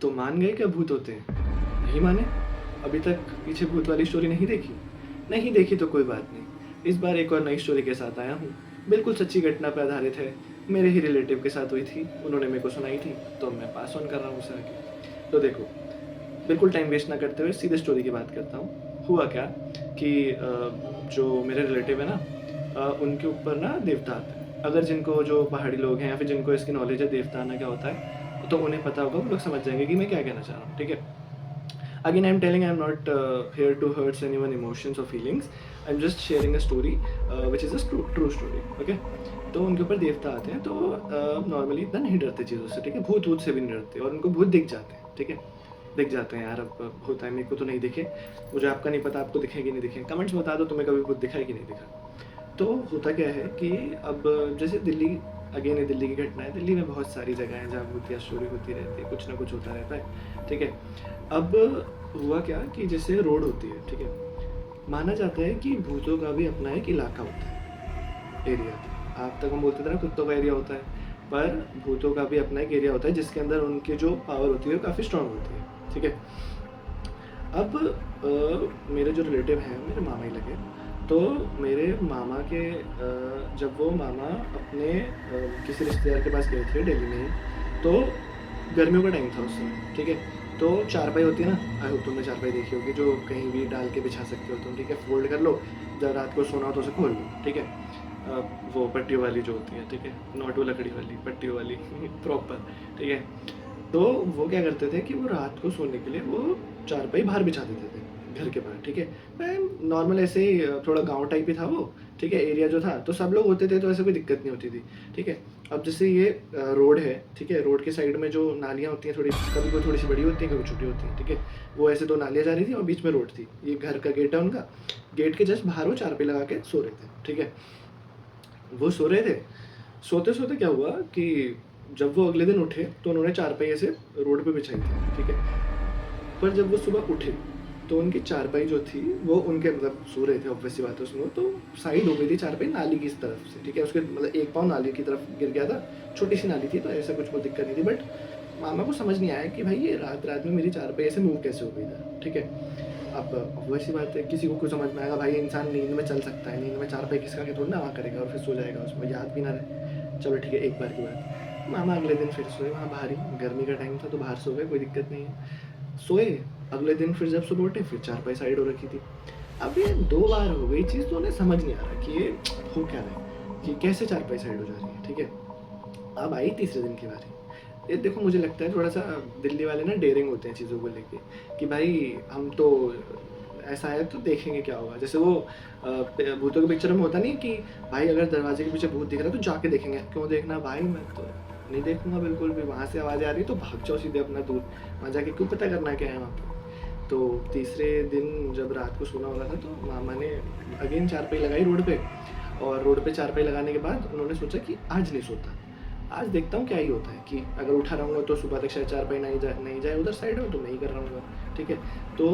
तो मान गए क्या भूत होते हैं? नहीं माने? अभी तक पीछे भूत वाली स्टोरी नहीं देखी? नहीं देखी तो कोई बात नहीं। इस बार एक और नई स्टोरी के साथ आया हूँ। बिल्कुल सच्ची घटना पे आधारित है। मेरे ही रिलेटिव के साथ हुई थी, उन्होंने मेरे को सुनाई थी, तो मैं पास ऑन कर रहा हूँ उसे आगे। तो देखो, बिल्कुल टाइम वेस्ट ना करते हुए सीधे स्टोरी की बात करता हूँ। हुआ क्या कि जो मेरे रिलेटिव है ना, उनके ऊपर ना देवता आता है। अगर जिनको जो पहाड़ी लोग हैं या फिर जिनको इसकी नॉलेज है देवता आना क्या होता है, तो उन्हें पता होगा, वो लोग समझ जाएँगे कि मैं क्या कहना चाह रहा हूँ, ठीक है? Again, I'm telling I'm not here to hurt anyone emotions or feelings. I'm just sharing a story which is a true story. Okay? तो उनके ऊपर देवता आते हैं, तो नॉर्मली इतना नहीं डरते चीज़ों से, ठीक है? भूत वूत से भी नहीं डरते, और उनको भूत दिख जाते हैं, ठीक है? दिख जाते हैं यार, अब होता है, मेरे को तो नहीं दिखे, मुझे आपका नहीं पता आपको दिखे कि नहीं दिखे, कमेंट्स बता दो तुम्हें कभी भूत दिखा है कि नहीं दिखा। तो होता क्या है कि अब जैसे दिल्ली, अगेन ये दिल्ली की घटना है, दिल्ली में बहुत सारी जगह हैं जहाँ भूतिया स्टोरी होती रहती है, कुछ ना कुछ होता रहता है, ठीक है? अब हुआ क्या कि जैसे रोड होती है, ठीक है? माना जाता है कि भूतों का भी अपना एक इलाका होता है, एरिया। आप तक हम बोलते थे ना कुत्तों का एरिया होता है, पर भूतों का भी अपना एक एरिया होता है जिसके अंदर उनकी जो पावर होती है वो काफ़ी स्ट्रांग होती है, ठीक है? अब मेरे जो रिलेटिव हैं मेरे मामा ही लगे, तो मेरे मामा के जब वो मामा अपने किसी रिश्तेदार के पास गए थे दिल्ली में ही, तो गर्मियों का टाइम था उस समय, ठीक है? तो चारपाई होती है ना, आई होप तुमने चारपाई देखी होगी, जो कहीं भी डाल के बिछा सकते हो तुम, ठीक है? फोल्ड कर लो, जब रात को सोना हो तो उसे खोल लो, ठीक है? वो पट्टियों वाली जो होती है, ठीक है? नॉट वो लकड़ी वाली, पट्टियों वाली प्रॉपर, ठीक है? तो वो क्या करते थे कि वो रात को सोने के लिए वो चारपाई बाहर बिछा देते थे घर के बाहर, ठीक है? मैं नॉर्मल ऐसे ही थोड़ा गाँव टाइप ही था वो, ठीक है? एरिया जो था, तो सब लोग होते थे, तो ऐसे कोई दिक्कत नहीं होती थी, ठीक है? अब जैसे ये रोड है, ठीक है? रोड के साइड में जो नालियाँ होती हैं थोड़ी, कभी वो थोड़ी-सी बड़ी होती हैं, कभी छोटी होती हैं, ठीक है? वो ऐसे 2 नालियाँ जा रही थी और बीच में रोड थी। ये घर का गेट है उनका, गेट के जस्ट बाहर वो चारपाई लगा के सो रहे थे, ठीक है? वो सो रहे थे, सोते-सोते क्या हुआ कि जब वो अगले दिन उठे, तो उन्होंने चारपाई ऐसे रोड पे बिछाई थी, ठीक है? पर जब वो सुबह उठे, तो उनकी चारपाई जो थी, वो उनके मतलब सो रहे थे, ऑब्वियस सी बात है उसमें, तो साइड हो गई थी चारपाई नाली की इस तरफ से, ठीक है? उसके मतलब एक पाँव नाली की तरफ गिर गया था, छोटी-सी नाली थी, तो ऐसा कुछ वो दिक्कत नहीं थी, बट मामा को समझ नहीं आया कि भाई ये रात-रात में मेरी चारपाई ऐसे मूव कैसे हो गई था, ठीक है? अब ऑब्वियस सी बात है, किसी को कुछ समझ में आएगा, भाई इंसान नींद में चल सकता है, नींद में चारपाई खिसका के थोड़ी ना वहाँ करेगा और फिर सो जाएगा, उसमें याद भी ना रहे। चलो ठीक है, एक बार की बात। मामा अगले दिन फिर सोए वहाँ बाहर ही, गर्मी का टाइम था तो बाहर सो गए, कोई दिक्कत नहीं है। सोए, अगले दिन फिर जब सुबह उठे, फिर चारपाई साइड हो रखी थी। अब ये 2 बार हो गई चीज़, तो उन्हें समझ नहीं आ रहा कि ये हो क्या रहा है, कि कैसे चारपाई साइड हो जा रही है, ठीक है? अब आई तीसरे दिन की बारी। ये देखो, मुझे लगता है थोड़ा-सा दिल्ली वाले ना डेयरिंग होते हैं चीज़ों को लेके, कि भाई हम तो ऐसा है तो देखेंगे क्या होगा। जैसे वो भूतों की पिक्चर में होता नहीं है कि भाई अगर दरवाजे के पीछे भूत दिख रहा है तो जाके देखेंगे। क्यों देखना भाई, मैं तो नहीं देखूँगा बिल्कुल भी। वहाँ से आवाज़ें आ रही है तो भाग जाओ सीधे अपना दूर, वहाँ जाके क्यों पता करना क्या है वहाँ पे। तो तीसरे दिन जब रात को सोना हो रहा था, तो मामा ने अगेन चारपाई लगाई रोड पे, और रोड पे चारपाई लगाने के बाद उन्होंने सोचा कि आज नहीं सोता, आज देखता हूँ क्या ही होता है, कि अगर उठा रहूँगा तो सुबह तक शायद चारपाई नहीं जाए उधर साइड में, तो मैं ही कर रहूँगा, ठीक है? तो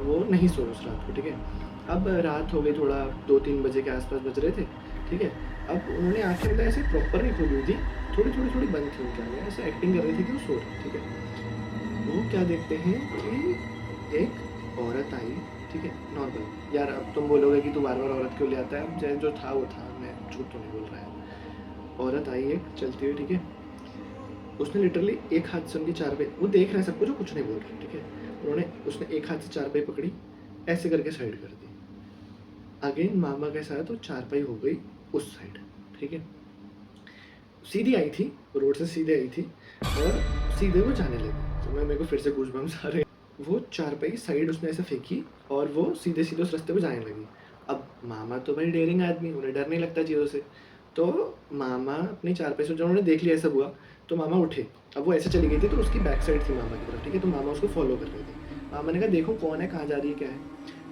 वो नहीं सोए उस रात को, ठीक है? अब रात हो गई, थोड़ा 2-3 बजे के आस-पास बज रहे थे, ठीक है? अब उन्होंने आँखें मतलब ऐसे प्रॉपर नहीं खोली हुई थी, थोड़ी बंद थी उनकी आँखें, ऐसे एक्टिंग कर रही थी कि वो सो रहे हैं, ठीक है? वो क्या देखते हैं कि एक औरत आई, ठीक है? नॉर्मल, यार अब तुम बोलोगे कि तू बार-बार औरत क्यों ले आता है? अब चाहे जो था वो था, मैं झूठ तो नहीं बोल रहा है। औरत आई एक चलती हुई, ठीक है? उसने लिटरली एक हाथ से उनकी चारपाई, वो देख रहे हैं सब कुछ, वो कुछ नहीं बोल रहे, ठीक है? उसने एक हाथ से चारपाई पकड़ी, ऐसे करके साइड कर दी। अगेन मामा के साथ वो चारपाई हो गई उस साइड, ठीक है? सीधी आई थी, रोड से सीधे आई थी, और सीधे वो जाने लगी। तो मेरे को फिर से गूज़बम्प्स आ रहे हैं। वो चारपाई साइड उसने ऐसे फेंकी, और वो सीधे-सीधे उस रास्ते पे जाने लगी। अब मामा तो भाई डेयरिंग आदमी, उन्हें डर नहीं लगता चीज़ों से। तो मामा अपनी चारपाई से, जब उन्होंने देख लिया ऐसा हुआ, तो मामा उठे। अब वो ऐसे चली गई थी, तो उसकी बैक साइड थी मामा की तरफ, ठीक है? तो मामा उसको फ़ॉलो कर रहे थे। मामा ने कहा देखो कौन है, कहाँ जा रही है, क्या है,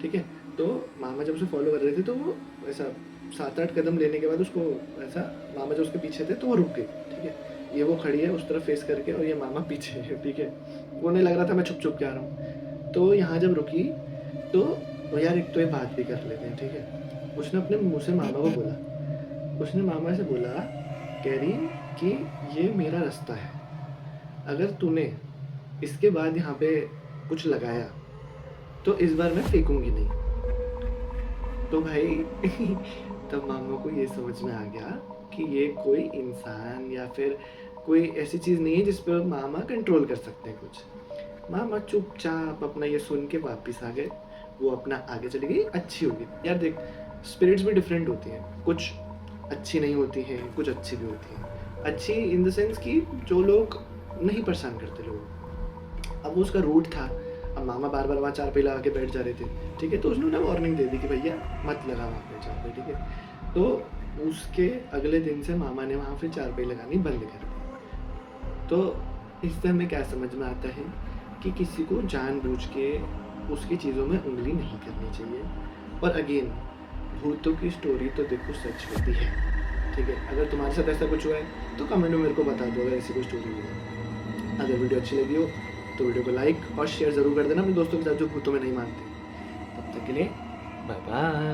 ठीक है? तो मामा जब उसे फ़ॉलो कर रहे थे, तो वो ऐसा 7-8 कदम लेने के बाद उसको ऐसा, मामा जो उसके पीछे थे तो वो रुक गई, ठीक है? ये वो खड़ी है उस तरफ फेस करके, और ये मामा पीछे है, ठीक है? वो उन्हें लग रहा था मैं छुप-छुप के आ रहा हूँ। तो यहाँ जब रुकी, तो यार एक तो ये बात भी कर लेते हैं, ठीक है? उसने अपने मुँह से मामा को बोला, उसने मामा से बोला, कह रही कि ये मेरा रास्ता है, अगर तूने इसके बाद यहाँ पे कुछ लगाया तो इस बार मैं फेंकूँगी नहीं। तो भाई तब मामा को ये समझ में आ गया कि ये कोई इंसान या फिर कोई ऐसी चीज़ नहीं है जिस पे मामा कंट्रोल कर सकते हैं कुछ। मामा चुपचाप अपना ये सुन के वापस आ गए। वो अपना आगे चली गई, अच्छी होगी। यार देख, स्पिरिट्स भी डिफरेंट होती हैं, कुछ अच्छी नहीं होती हैं, कुछ अच्छी भी होती हैं। अच्छी इन द सेंस कि जो लोग नहीं परेशान करते लोग। अब वो उसका रूट था, अब मामा बार बार वहाँ चारपाई लगा के बैठ जा रहे थे, ठीक है, तो उसने वार्निंग दे दी कि भैया मत लगा वहाँ पे चारपाई, ठीक है। तो उसके अगले दिन से मामा ने वहाँ पे चारपाई लगानी बंद कर दी। तो इससे हमें क्या समझ में आता है कि किसी को जानबूझ के उसकी चीज़ों में उंगली नहीं करनी चाहिए। और अगेन, भूतों की स्टोरी तो देखो सच होती है, ठीक है। अगर तुम्हारे साथ ऐसा कुछ हुआ है तो कमेंट में मेरे को बता दो, अगर ऐसी कोई स्टोरी हुई है। अगर वीडियो अच्छी लगी हो तो वीडियो को लाइक और शेयर ज़रूर कर देना अपने दोस्तों के साथ जो भूतों में नहीं मानते। तब तक के लिए बाय बाय।